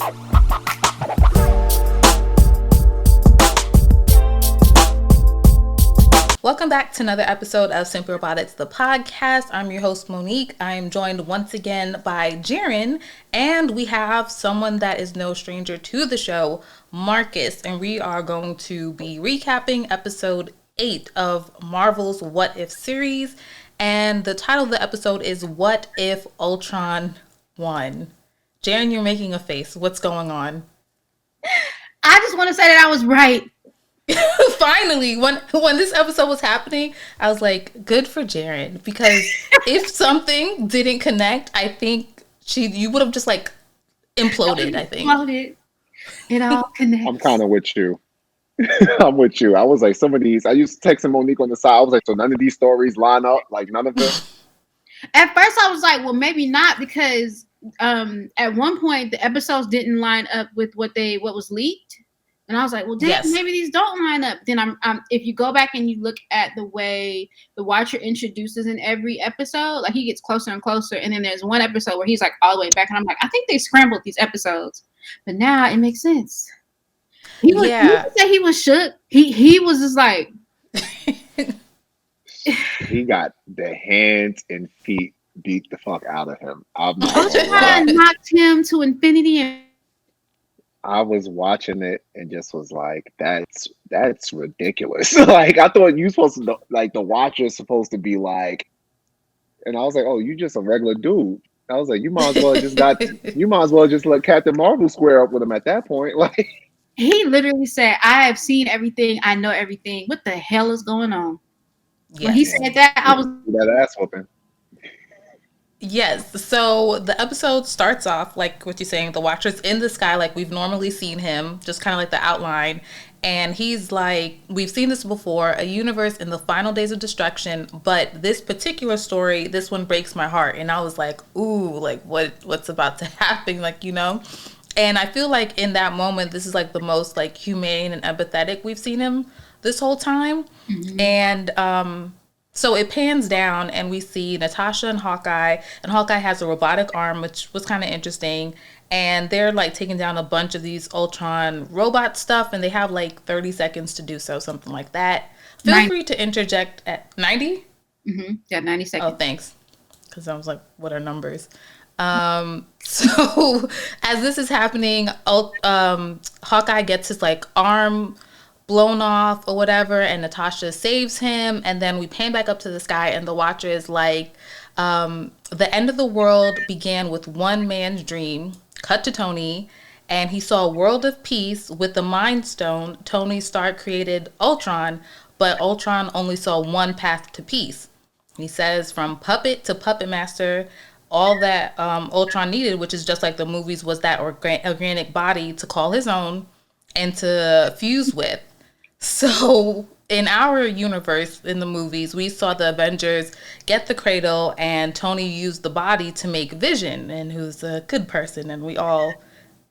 Welcome back to another episode of Simplyrobotix, the podcast. I'm your host, Monique. I am joined once again by Jaren, and we have someone that is no stranger to the show, Marcus, and we are going to be recapping episode 8 of Marvel's What If series, and the title of the episode is What If Ultron Won? Jaren, you're making a face. What's going on? I just want to say that I was right. Finally, when this episode was happening, I was like, good for Jaren, because if something didn't connect, I think you would have just like imploded. I think it all connects. I'm kind of with you. I'm with you. I was like, some of these, I used to text Monique on the side. I was like, so none of these stories line up, like none of them. At first I was like, well, maybe not, because at one point the episodes didn't line up with what was leaked. And I was like, well, damn, yes, maybe these don't line up. Then if you go back and you look at the way the Watcher introduces in every episode, like he gets closer and closer. And then there's one episode where he's like all the way back. And I'm like, I think they scrambled these episodes. But now it makes sense. He was shook. He was just like. He got the hands and feet beat the fuck out of him. Ultron knocked him to infinity and I was watching it and just was like, that's ridiculous. Like, I thought you supposed to, like, the Watcher's supposed to be like, and I was like, oh, you just a regular dude. I was like, you might as well just let Captain Marvel square up with him at that point. Like, he literally said, I have seen everything. I know everything. What the hell is going on? Yes. When he said that, I was that ass whooping. Yes, so the episode starts off, like what you're saying, the Watcher's in the sky like we've normally seen him, just kind of like the outline, and he's like, we've seen this before, a universe in the final days of destruction, but this particular story, this one breaks my heart, and I was like, ooh, like what's about to happen, like, you know? And I feel like in that moment, this is like the most like humane and empathetic we've seen him this whole time, and so it pans down and we see Natasha and Hawkeye has a robotic arm, which was kind of interesting. And they're like taking down a bunch of these Ultron robot stuff, and they have like 30 seconds to do so, something like that. Feel free to interject at 90? Mm-hmm. Yeah, 90 seconds. Oh, thanks. Because I was like, what are numbers? So as this is happening, Hawkeye gets his like arm blown off or whatever, and Natasha saves him, and then we pan back up to the sky, and the Watcher is like, the end of the world began with one man's dream. Cut to Tony, and he saw a world of peace with the Mind Stone. Tony Stark created Ultron, but Ultron only saw one path to peace. He says, from puppet to puppet master, all that Ultron needed, which is just like the movies, was that organic body to call his own and to fuse with. So in our universe, in the movies, we saw the Avengers get the cradle, and Tony used the body to make Vision, and who's a good person, and we all,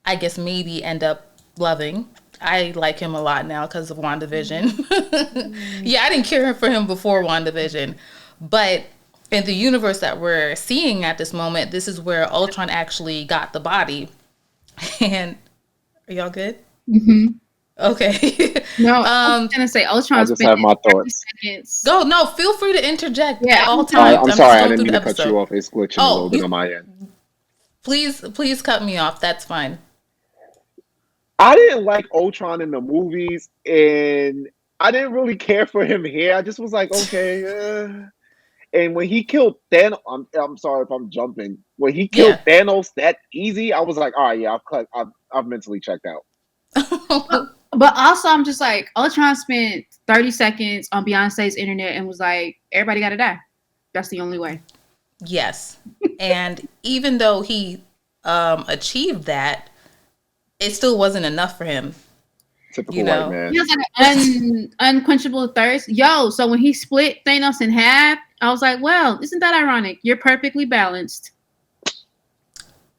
I guess, maybe end up loving. I like him a lot now because of WandaVision. Yeah, I didn't care for him before WandaVision, but in the universe that we're seeing at this moment, this is where Ultron actually got the body. And are y'all good? Mm-hmm. Okay. No, I was gonna say Ultron. I just have my thoughts. Go, no, feel free to interject at all times. I'm sorry, I didn't mean to cut you off. It's glitching a little bit on my end. Please cut me off. That's fine. I didn't like Ultron in the movies, and I didn't really care for him here. I just was like, okay. And when he killed Thanos, I'm sorry if I'm jumping. When he killed Thanos that easy, I was like, all right, yeah, I've mentally checked out. But also, I'm just like, Ultron spent 30 seconds on Beyonce's internet and was like, everybody got to die. That's the only way. Yes. And even though he achieved that, it still wasn't enough for him. Typical white man. He has like an unquenchable thirst. Yo, so when he split Thanos in half, I was like, well, isn't that ironic? You're perfectly balanced.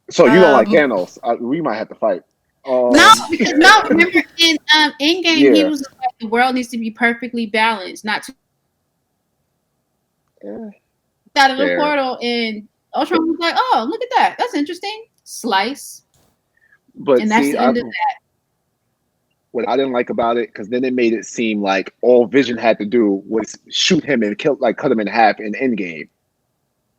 So you don't like Thanos? We might have to fight. Remember in Endgame, he was like, the world needs to be perfectly balanced, not too out of the portal, and Ultron was like, oh, look at that. That's interesting. Slice. But And that's see, the end of that. what I didn't like about it, because then it made it seem like all Vision had to do was shoot him and cut him in half in Endgame.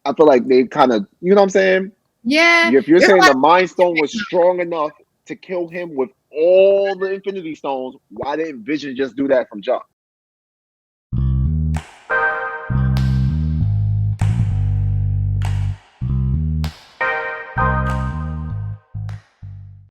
I feel like they kind of, you know what I'm saying? Yeah. If you're saying the Mind Stone was strong enough to kill him with all the Infinity Stones, why didn't Vision just do that from jump?